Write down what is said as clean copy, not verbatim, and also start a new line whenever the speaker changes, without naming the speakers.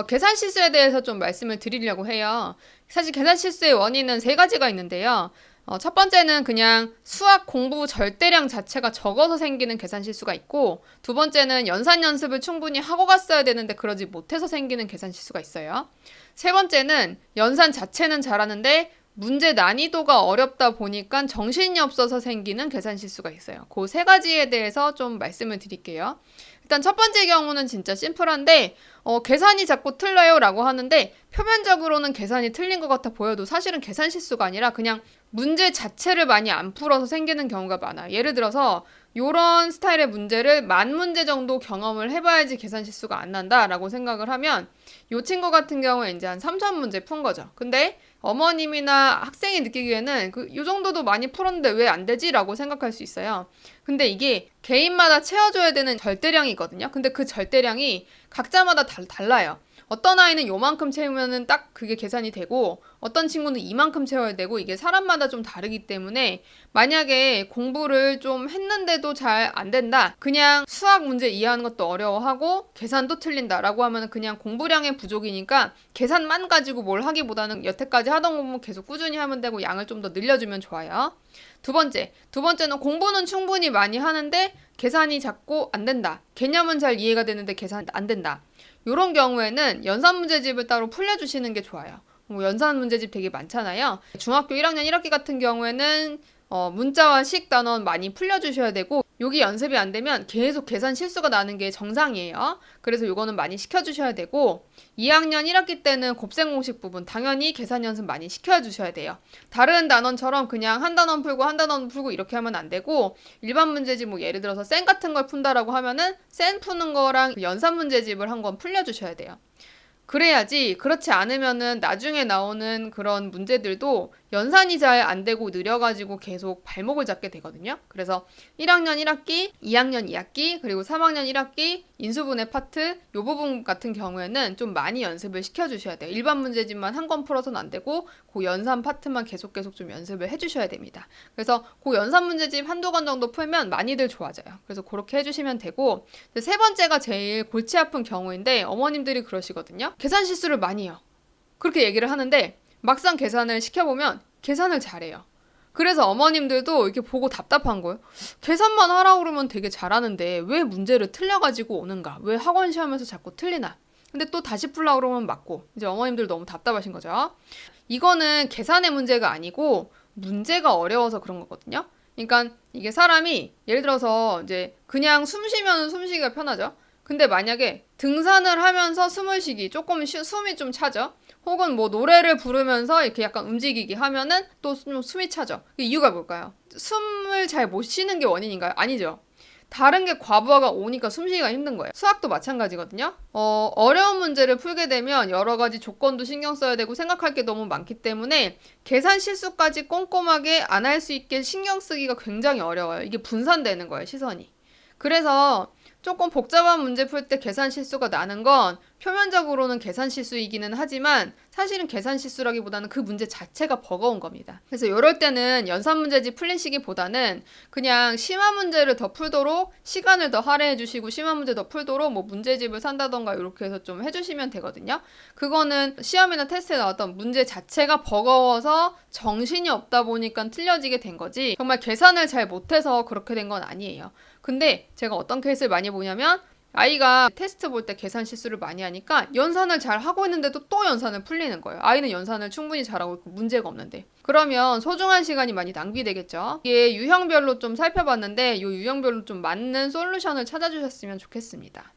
계산 실수에 대해서 좀 말씀을 드리려고 해요. 사실 계산 실수의 원인은 세 가지가 있는데요. 첫 번째는 그냥 수학 공부 절대량 자체가 적어서 생기는 계산 실수가 있고, 두 번째는 연산 연습을 충분히 하고 갔어야 되는데 그러지 못해서 생기는 계산 실수가 있어요. 세 번째는 연산 자체는 잘하는데 문제 난이도가 어렵다 보니까 정신이 없어서 생기는 계산 실수가 있어요. 그 세 가지에 대해서 좀 말씀을 드릴게요. 일단 첫 번째 경우는 진짜 심플한데 계산이 자꾸 틀려요 라고 하는데 표면적으로는 계산이 틀린 것 같아 보여도 사실은 계산 실수가 아니라 그냥 문제 자체를 많이 안 풀어서 생기는 경우가 많아요. 예를 들어서 이런 스타일의 문제를 10,000문제 정도 경험을 해봐야지 계산 실수가 안 난다라고 생각을 하면 이 친구 같은 경우에 이제 한 3,000문제 푼 거죠. 근데 어머님이나 학생이 느끼기에는 이 정도도 많이 풀었는데 왜 안 되지? 라고 생각할 수 있어요. 근데 이게 개인마다 채워줘야 되는 절대량이거든요. 근데 그 절대량이 각자마다 달라요. 어떤 아이는 요만큼 채우면은 딱 그게 계산이 되고 어떤 친구는 이만큼 채워야 되고 이게 사람마다 좀 다르기 때문에 만약에 공부를 좀 했는데도 잘 안 된다. 그냥 수학 문제 이해하는 것도 어려워하고 계산도 틀린다라고 하면 그냥 공부량의 부족이니까 계산만 가지고 뭘 하기보다는 여태까지 하던 공부 계속 꾸준히 하면 되고 양을 좀 더 늘려주면 좋아요. 두 번째는 공부는 충분히 많이 하는데 계산이 자꾸 안 된다. 개념은 잘 이해가 되는데 계산 안 된다. 이런 경우에는 연산 문제집을 따로 풀려주시는 게 좋아요. 연산 문제집 되게 많잖아요. 중학교 1학년 1학기 같은 경우에는 문자와 식 단원 많이 풀려주셔야 되고 여기 연습이 안 되면 계속 계산 실수가 나는 게 정상이에요. 그래서 이거는 많이 시켜주셔야 되고 2학년 1학기 때는 곱셈 공식 부분 당연히 계산 연습 많이 시켜주셔야 돼요. 다른 단원처럼 그냥 한 단원 풀고 한 단원 풀고 이렇게 하면 안 되고 일반 문제집 뭐 예를 들어서 셈 같은 걸 푼다라고 하면은 셈 푸는 거랑 연산 문제집을 한 건 풀려주셔야 돼요. 그래야지 그렇지 않으면은 나중에 나오는 그런 문제들도 연산이 잘 안 되고 느려가지고 계속 발목을 잡게 되거든요. 그래서 1학년 1학기, 2학년 2학기, 그리고 3학년 1학기 인수분해 파트 요 부분 같은 경우에는 좀 많이 연습을 시켜주셔야 돼요. 일반 문제집만 한 권 풀어서는 안 되고 그 연산 파트만 계속 좀 연습을 해주셔야 됩니다. 그래서 그 연산 문제집 한두 권 정도 풀면 많이들 좋아져요. 그래서 그렇게 해주시면 되고 세 번째가 제일 골치 아픈 경우인데 어머님들이 그러시거든요. 계산 실수를 많이 해요. 그렇게 얘기를 하는데 막상 계산을 시켜보면 계산을 잘해요. 그래서 어머님들도 이렇게 보고 답답한 거예요. 계산만 하라고 그러면 되게 잘하는데 왜 문제를 틀려가지고 오는가? 왜 학원 시험에서 자꾸 틀리나? 근데 또 다시 풀라고 그러면 맞고 이제 어머님들 너무 답답하신 거죠. 이거는 계산의 문제가 아니고 문제가 어려워서 그런 거거든요. 그러니까 이게 사람이 예를 들어서 이제 그냥 숨 쉬면 숨쉬기가 편하죠. 근데 만약에 등산을 하면서 숨을 쉬기 조금 숨이 좀 차죠. 혹은 뭐 노래를 부르면서 이렇게 약간 움직이기 하면은 또 좀 숨이 차죠. 이유가 뭘까요? 숨을 잘 못 쉬는 게 원인인가요? 아니죠. 다른 게 과부하가 오니까 숨쉬기가 힘든 거예요. 수학도 마찬가지거든요. 어려운 문제를 풀게 되면 여러 가지 조건도 신경 써야 되고 생각할 게 너무 많기 때문에 계산 실수까지 꼼꼼하게 안 할 수 있게 신경 쓰기가 굉장히 어려워요. 이게 분산되는 거예요, 시선이. 그래서 조금 복잡한 문제 풀 때 계산 실수가 나는 건 표면적으로는 계산 실수이기는 하지만 사실은 계산 실수라기보다는 그 문제 자체가 버거운 겁니다. 그래서 이럴 때는 연산 문제집 풀리시기보다는 그냥 심화 문제를 더 풀도록 시간을 더 할애해 주시고 심화 문제 더 풀도록 뭐 문제집을 산다던가 이렇게 해서 좀 해주시면 되거든요. 그거는 시험이나 테스트에 나왔던 문제 자체가 버거워서 정신이 없다 보니까 틀려지게 된 거지 정말 계산을 잘 못해서 그렇게 된 건 아니에요. 근데 제가 어떤 케이스를 많이 보냐면 아이가 테스트 볼 때 계산 실수를 많이 하니까 연산을 잘 하고 있는데도 또 연산을 풀리는 거예요. 아이는 연산을 충분히 잘하고 있고 문제가 없는데. 그러면 소중한 시간이 많이 낭비되겠죠. 이게 유형별로 좀 살펴봤는데 이 유형별로 좀 맞는 솔루션을 찾아주셨으면 좋겠습니다.